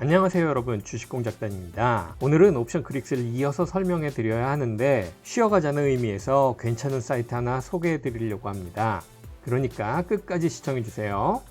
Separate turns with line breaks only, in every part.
안녕하세요 여러분, 주식공작단입니다. 오늘은 옵션 그릭스를 이어서 설명해 드려야 하는데 쉬어가자는 의미에서 괜찮은 사이트 하나 소개해 드리려고 합니다. 그러니까 끝까지 시청해 주세요.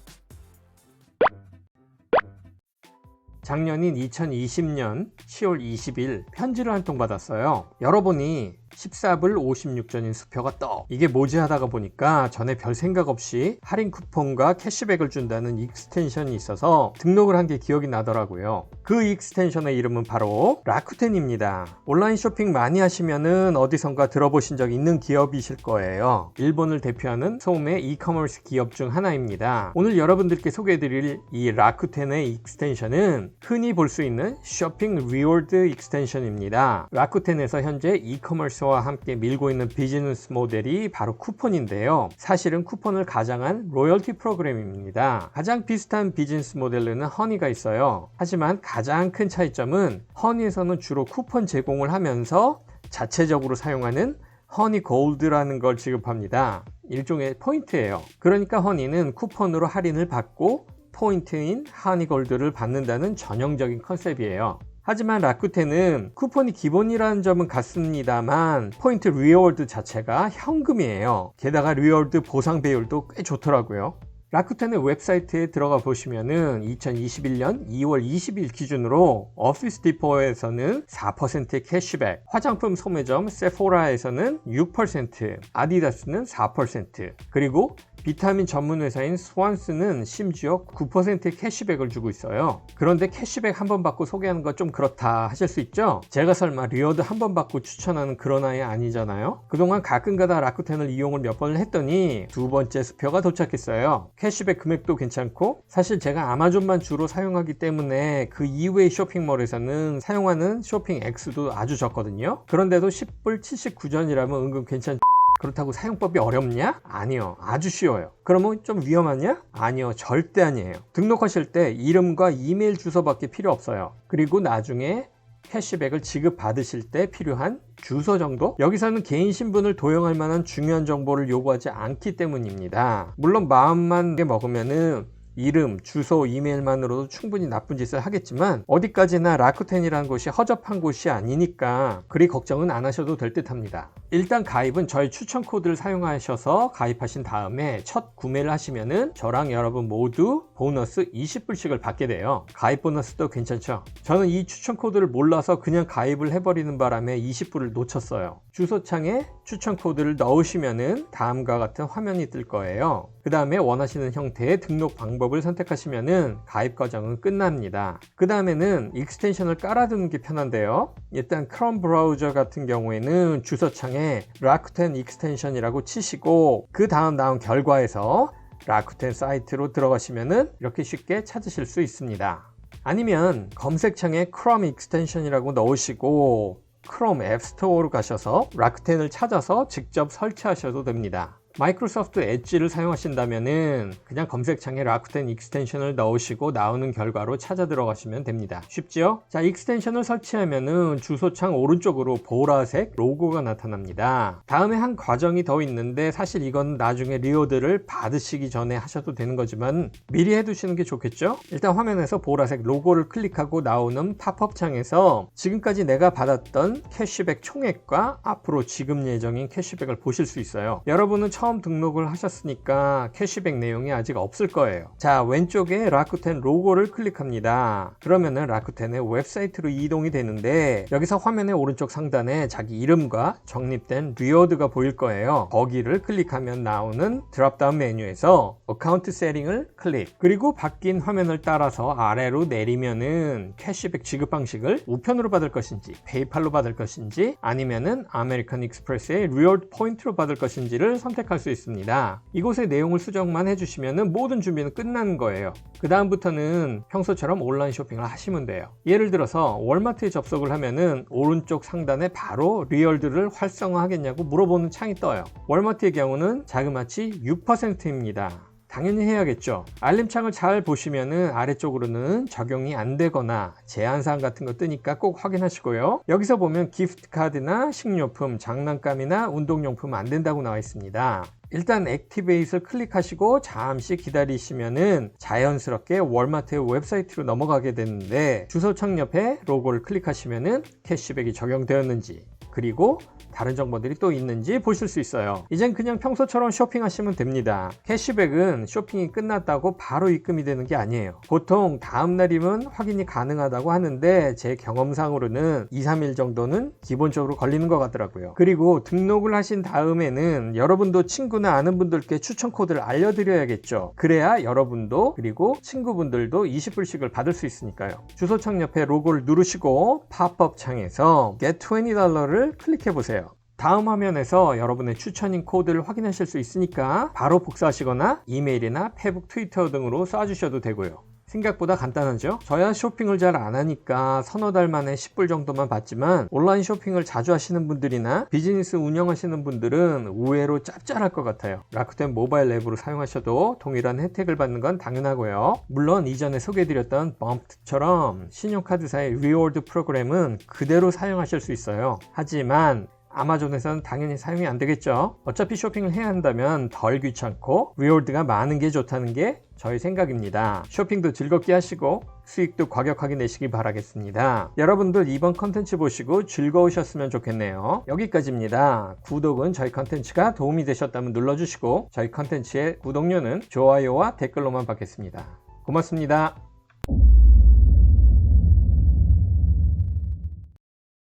작년인 2020년 10월 20일 편지를 한 통 받았어요. 열어보니 14불 56전인 수표가 떡, 이게 뭐지 하다가 보니까 전에 별 생각 없이 할인 쿠폰과 캐시백을 준다는 익스텐션이 있어서 등록을 한 게 기억이 나더라고요. 그 익스텐션의 이름은 바로 라쿠텐입니다. 온라인 쇼핑 많이 하시면은 어디선가 들어보신 적 있는 기업이실 거예요. 일본을 대표하는 소음의 이커머스 기업 중 하나입니다. 오늘 여러분들께 소개해드릴 이 라쿠텐의 익스텐션은 흔히 볼 수 있는 쇼핑 리워드 익스텐션입니다. 라쿠텐에서 현재 이커머스와 함께 밀고 있는 비즈니스 모델이 바로 쿠폰인데요. 사실은 쿠폰을 가장한 로열티 프로그램입니다. 가장 비슷한 비즈니스 모델로는 허니가 있어요. 하지만 가장 큰 차이점은 허니에서는 주로 쿠폰 제공을 하면서 자체적으로 사용하는 허니 골드라는 걸 지급합니다. 일종의 포인트예요. 그러니까 허니는 쿠폰으로 할인을 받고 포인트인 허니 골드를 받는다는 전형적인 컨셉이에요. 하지만 라쿠텐은 쿠폰이 기본이라는 점은 같습니다만 포인트 리워드 자체가 현금이에요. 게다가 리워드 보상 배율도 꽤 좋더라고요. 라쿠텐의 웹사이트에 들어가 보시면은 2021년 2월 20일 기준으로 오피스 디포에서는 4%의 캐시백, 화장품 소매점 세포라에서는 6%, 아디다스는 4%, 그리고 비타민 전문 회사인 스완스는 심지어 9%의 캐시백을 주고 있어요. 그런데 캐시백 한 번 받고 소개하는 거 좀 그렇다 하실 수 있죠? 제가 설마 리워드 한 번 받고 추천하는 그런 아이 아니잖아요? 그동안 가끔가다 라쿠텐을 이용을 몇 번을 했더니 두 번째 수표가 도착했어요. 캐시백 금액도 괜찮고, 사실 제가 아마존만 주로 사용하기 때문에 그 이외의 쇼핑몰에서는 사용하는 쇼핑 액수도 아주 적거든요. 그런데도 10불 79전이라면 은근 괜찮죠. 그렇다고 사용법이 어렵냐? 아니요. 아주 쉬워요. 그러면 좀 위험하냐? 아니요. 절대 아니에요. 등록하실 때 이름과 이메일 주소밖에 필요 없어요. 그리고 나중에 캐시백을 지급받으실 때 필요한 주소 정도? 여기서는 개인 신분을 도용할 만한 중요한 정보를 요구하지 않기 때문입니다. 물론 마음만 먹으면은 이름, 주소, 이메일만으로도 충분히 나쁜 짓을 하겠지만 어디까지나 라쿠텐이라는 곳이 허접한 곳이 아니니까 그리 걱정은 안 하셔도 될 듯 합니다. 일단 가입은 저희 추천 코드를 사용하셔서 가입하신 다음에 첫 구매를 하시면은 저랑 여러분 모두 보너스 20불씩을 받게 돼요. 가입 보너스도 괜찮죠? 저는 이 추천 코드를 몰라서 그냥 가입을 해버리는 바람에 20불을 놓쳤어요. 주소창에 추천 코드를 넣으시면은 다음과 같은 화면이 뜰 거예요. 그 다음에 원하시는 형태의 등록 방법을 선택하시면은 가입 과정은 끝납니다. 그 다음에는 익스텐션을 깔아두는 게 편한데요. 일단 크롬 브라우저 같은 경우에는 주소창에 라쿠텐 익스텐션이라고 치시고 그 다음 나온 결과에서 라쿠텐 사이트로 들어가시면은 이렇게 쉽게 찾으실 수 있습니다. 아니면 검색창에 크롬 익스텐션이라고 넣으시고 크롬 앱스토어로 가셔서 라쿠텐을 찾아서 직접 설치하셔도 됩니다. 마이크로소프트 엣지를 사용하신다면은 그냥 검색창에 라쿠텐 익스텐션을 넣으시고 나오는 결과로 찾아 들어가시면 됩니다. 쉽죠? 자, 익스텐션을 설치하면은 주소창 오른쪽으로 보라색 로고가 나타납니다. 다음에 한 과정이 더 있는데 사실 이건 나중에 리워드를 받으시기 전에 하셔도 되는 거지만 미리 해두시는 게 좋겠죠? 일단 화면에서 보라색 로고를 클릭하고 나오는 팝업 창에서 지금까지 내가 받았던 캐시백 총액과 앞으로 지급 예정인 캐시백을 보실 수 있어요. 여러분은 처음 등록을 하셨으니까 캐시백 내용이 아직 없을 거예요. 자, 왼쪽에 라쿠텐 로고를 클릭합니다. 그러면은 라쿠텐의 웹사이트로 이동이 되는데 여기서 화면의 오른쪽 상단에 자기 이름과 적립된 리워드가 보일 거예요. 거기를 클릭하면 나오는 드롭다운 메뉴에서 어카운트 세팅을 클릭, 그리고 바뀐 화면을 따라서 아래로 내리면은 캐시백 지급 방식을 우편으로 받을 것인지 페이팔로 받을 것인지 아니면은 아메리칸 익스프레스의 리워드 포인트로 받을 것인지를 선택할 수 있습니다. 이곳의 내용을 수정만 해주시면 모든 준비는 끝나는 거예요. 그 다음부터는 평소처럼 온라인 쇼핑을 하시면 돼요. 예를 들어서 월마트에 접속을 하면은 오른쪽 상단에 바로 리워드를 활성화하겠냐고 물어보는 창이 떠요. 월마트의 경우는 자그마치 6%입니다. 당연히 해야겠죠. 알림창을 잘 보시면은 아래쪽으로는 적용이 안 되거나 제한사항 같은 거 뜨니까 꼭 확인하시고요. 여기서 보면 기프트 카드나 식료품, 장난감이나 운동용품 안 된다고 나와 있습니다. 일단 액티베이트를 클릭하시고 잠시 기다리시면은 자연스럽게 월마트의 웹사이트로 넘어가게 되는데 주소창 옆에 로고를 클릭하시면은 캐시백이 적용되었는지 그리고 다른 정보들이 또 있는지 보실 수 있어요. 이젠 그냥 평소처럼 쇼핑하시면 됩니다. 캐시백은 쇼핑이 끝났다고 바로 입금이 되는 게 아니에요. 보통 다음날이면 확인이 가능하다고 하는데 제 경험상으로는 2-3일 정도는 기본적으로 걸리는 것 같더라고요. 그리고 등록을 하신 다음에는 여러분도 친구나 아는 분들께 추천 코드를 알려드려야겠죠. 그래야 여러분도 그리고 친구분들도 20불씩을 받을 수 있으니까요. 주소창 옆에 로고를 누르시고 팝업 창에서 Get $20를 클릭해 보세요. 다음 화면에서 여러분의 추천인 코드를 확인하실 수 있으니까 바로 복사하시거나 이메일이나 페북, 트위터 등으로 쏴주셔도 되고요. 생각보다 간단하죠? 저야 쇼핑을 잘 안 하니까 서너 달 만에 10불 정도만 받지만 온라인 쇼핑을 자주 하시는 분들이나 비즈니스 운영하시는 분들은 의외로 짭짤할 것 같아요. 라쿠텐 모바일 앱으로 사용하셔도 동일한 혜택을 받는 건 당연하고요. 물론 이전에 소개해드렸던 범프트처럼 신용카드사의 리워드 프로그램은 그대로 사용하실 수 있어요. 하지만 아마존에서는 당연히 사용이 안 되겠죠. 어차피 쇼핑을 해야 한다면 덜 귀찮고 리워드가 많은 게 좋다는 게 저희 생각입니다. 쇼핑도 즐겁게 하시고 수익도 과격하게 내시기 바라겠습니다. 여러분들 이번 컨텐츠 보시고 즐거우셨으면 좋겠네요. 여기까지입니다. 구독은 저희 컨텐츠가 도움이 되셨다면 눌러주시고 저희 컨텐츠의 구독료는 좋아요와 댓글로만 받겠습니다. 고맙습니다.